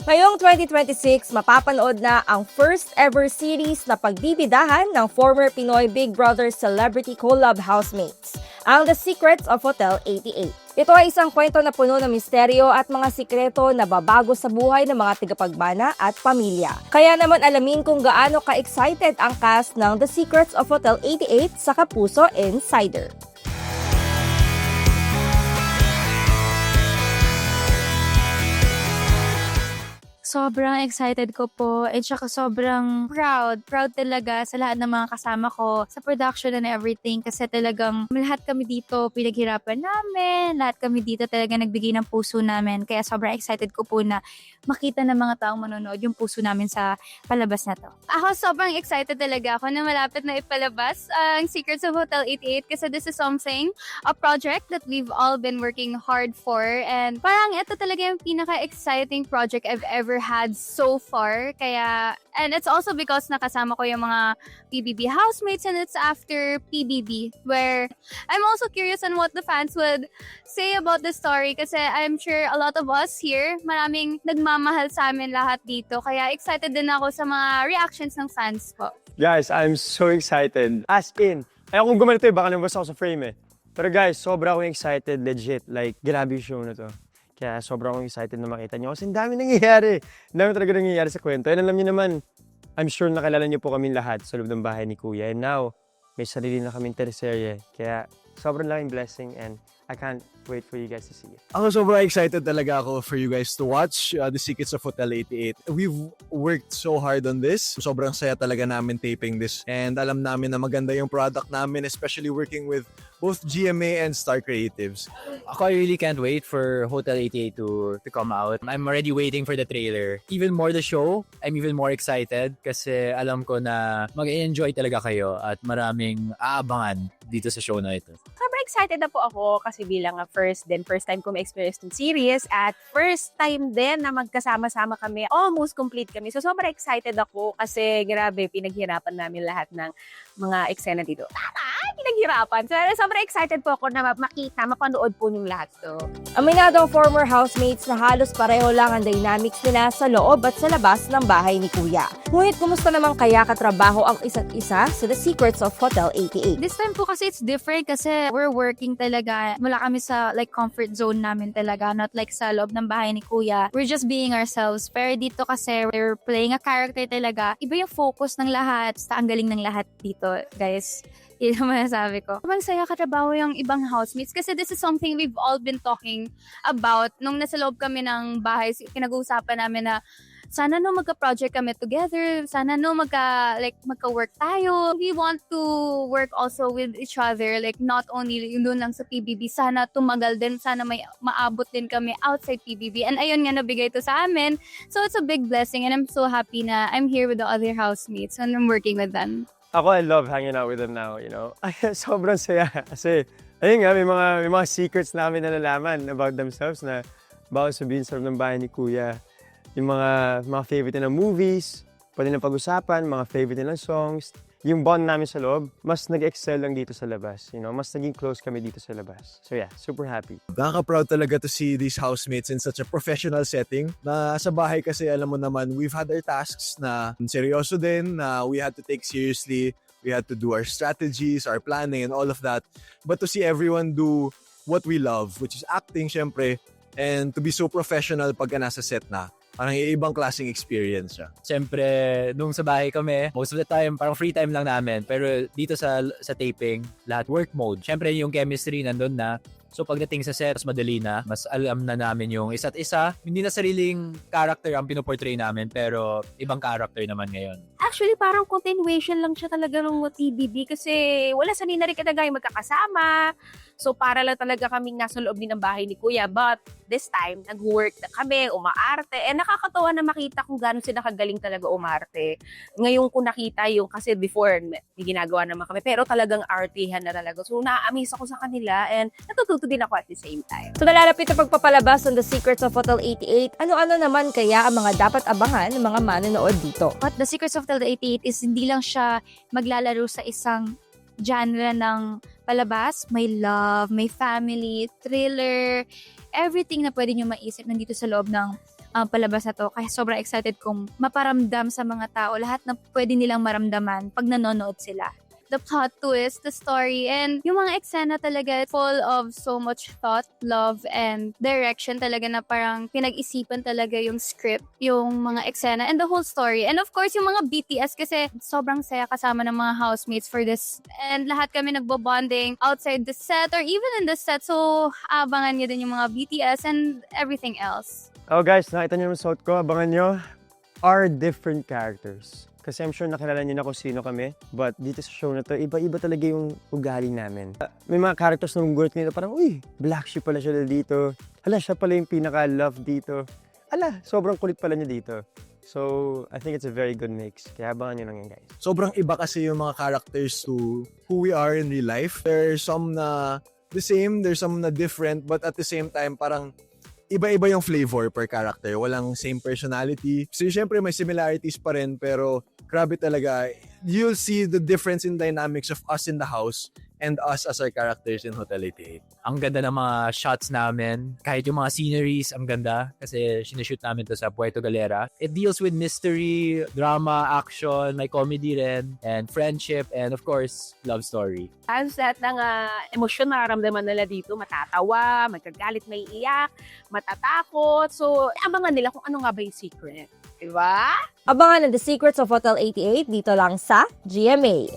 Ngayong 2026, mapapanood na ang first ever series na pagbibidahan ng former Pinoy Big Brother celebrity collab housemates, ang The Secrets of Hotel 88. Ito ay isang kwento na puno ng misteryo at mga sikreto na babago sa buhay ng mga tagapagmana at pamilya. Kaya naman alamin kung gaano ka-excited ang cast ng The Secrets of Hotel 88 sa Kapuso Insider. Sobrang excited ko po at saka sobrang proud. Proud talaga sa lahat ng mga kasama ko sa production and everything kasi talagang lahat kami dito pinaghirapan namin. Lahat kami dito talaga nagbigay ng puso namin. Kaya sobrang excited ko po na makita ng mga taong manonood yung puso namin sa palabas na to. Ako sobrang excited talaga ako na malapit na ipalabas ang Secrets of Hotel 88 kasi this is something, a project that we've all been working hard for and parang ito talaga yung pinaka-exciting project I've ever had so far. Kaya, and it's also because nakasama ko yung mga PBB housemates and it's after PBB where I'm also curious on what the fans would say about the story kasi I'm sure a lot of us here, maraming nagmamahal sa amin lahat dito. Kaya excited din ako sa mga reactions ng fans po. Guys, I'm so excited. As in, kung gumanito baka nabas ako sa frame eh. Pero guys, sobra akong excited, legit. Like, grabe yung show na to. Kaya sobrang akong excited na makita niyo kasi ang dami nangyayari. Ang dami talaga nangyayari sa kwento. And alam niyo naman, I'm sure nakilala niyo po kami lahat sa loob ng bahay ni Kuya. And now, may sarili na kaming teleserye. Kaya sobrang laking blessing and I can't wait for you guys to see it. Ako sobrang excited talaga ako for you guys to watch The Secrets of Hotel 88. We've worked so hard on this. Sobrang saya talaga namin taping this. And alam namin na maganda yung product namin, especially working with both GMA and Star Creatives. Ako, I really can't wait for Hotel 88 to come out. I'm already waiting for the trailer. Even more the show, I'm even more excited kasi alam ko na mag-enjoy talaga kayo at maraming aabangan dito sa show na ito. Sobrang excited na po ako kasi bilang first time ko ma-experience ng series at first time din na magkasama-sama kami. Almost complete kami. So sobrang excited ako kasi grabe, pinaghirapan namin lahat ng mga eksena dito. Pinaghirapan. So sobrang excited po ako na makita, mapanood po yung lahat to. Aminado ang former housemates na halos pareho lang ang dynamics nila sa loob at sa labas ng bahay ni Kuya. Ngunit kumusta naman kaya katrabaho ang isa't isa sa The Secrets of Hotel 88? This time po kasi it's different kasi we're working talaga. Wala kami sa like comfort zone namin talaga. Not like sa loob ng bahay ni Kuya. We're just being ourselves. Pero dito kasi we're playing a character talaga. Iba yung focus ng lahat. Ang galing ng lahat dito, guys. Yun ang masasabi ko. Masaya katrabaho yung ibang housemates kasi this is something we've all been talking about. Nung nasa loob kami ng bahay, pinag-uusapan namin na sana no magka-project kami together, sana no magka-work tayo. We want to work also with each other, like not only yung doon lang sa PBB, sana tumagal din, sana may maabot din kami outside PBB. And ayun nga, nabigay to sa amin. So it's a big blessing and I'm so happy na I'm here with the other housemates and I'm working with them. Ako, I love hanging out with them now, you know. Sobrang saya kasi, ayun nga, may mga secrets namin na nalaman about themselves na bawal sabihin sa loob ng bahay ni Kuya. Yung mga favorite nilang movies, pwede nilang pag-usapan, mga favorite nilang songs. Yung bond namin sa loob, mas nag-excel lang dito sa labas. You know, mas naging close kami dito sa labas. So yeah, super happy. Nakaka-proud talaga to see these housemates in such a professional setting. Na sa bahay kasi alam mo naman, we've had our tasks na seryoso din, na we had to take seriously. We had to do our strategies, our planning, and all of that. But to see everyone do what we love, which is acting, syempre, and to be so professional pagka nasa set na. Parang ibang klaseng experience siya. Siyempre, nung sa bahay kami, most of the time, parang free time lang namin. Pero dito sa taping, lahat work mode. Siyempre, yung chemistry nandun na. So pagdating sa set, mas madali na. Mas alam na namin yung isa't isa. Hindi na sariling character ang pinoportray namin, pero ibang character naman ngayon. Actually, parang continuation lang siya talaga ng TBB kasi wala sanay na rin talaga yung magkakasama. So, para lang talaga kaming nasa loob din ng bahay ni Kuya. But, this time, nag-work na kami, umaarte. And nakakatawa na makita kung gano'n sila kagaling talaga umarte. Ngayon ko nakita yung, kasi before, may ginagawa naman kami. Pero talagang artihan na talaga. So, na-amaze ako sa kanila and natututo din ako at the same time. So nalalapit na pagpapalabas ng The Secrets of Hotel 88, ano-ano naman kaya ang mga dapat abangan ng mga manonood dito? But The Secrets of Hotel 88 is hindi lang siya maglalaro sa isang genre ng palabas. May love, may family, thriller, everything na pwede nyo maisip nandito sa loob ng palabas na to. Kaya sobrang excited kong maparamdam sa mga tao lahat na pwede nilang maramdaman pag nanonood sila. The plot twist, the story, and yung mga eksena talaga full of so much thought, love, and direction talaga na parang pinag-isipan talaga yung script, yung mga eksena, and the whole story. And of course, yung mga BTS kasi sobrang saya kasama ng mga housemates for this. And lahat kami nagbo-bonding outside the set or even in the set. So, abangan nyo din yung mga BTS and everything else. Oh guys, nakita niyo yung suot ko, abangan nyo. Are different characters. Kasi I'm sure nakilala niyo na kung sino kami. But dito sa show na to, iba-iba talaga yung ugali namin. May mga characters na gugulat nito, parang, uy, black sheep pala siya dito. Hala, siya pala yung pinaka-love dito. Hala, sobrang kulit pala niya dito. So, I think it's a very good mix. Kaya abangan nyo lang yan, guys. Sobrang iba kasi yung mga characters to who we are in real life. There's some na the same, there's some na different, but at the same time, parang iba-iba yung flavor per character. Walang same personality. So, syempre, may similarities pa rin, pero grabe talaga. You'll see the difference in dynamics of us in the house and us as our characters in Hotel 88. Ang ganda ng mga shots namin. Kahit yung mga sceneries, ang ganda. Kasi sinushoot namin to sa Puerto Galera. It deals with mystery, drama, action, may comedy rin, and friendship, and of course, love story. Ang set ng emosyon na nararamdaman nila dito, matatawa, magkagalit, may iyak, matatakot. So, abangan nila kung ano nga ba yung secret. Diba? Abangan ang The Secrets of Hotel 88 dito lang sa GMA.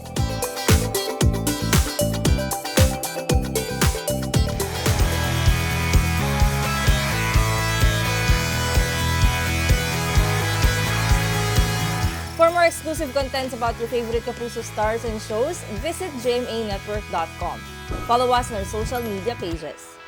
For more exclusive contents about your favorite Kapuso stars and shows, visit gmanetwork.com. Follow us on our social media pages.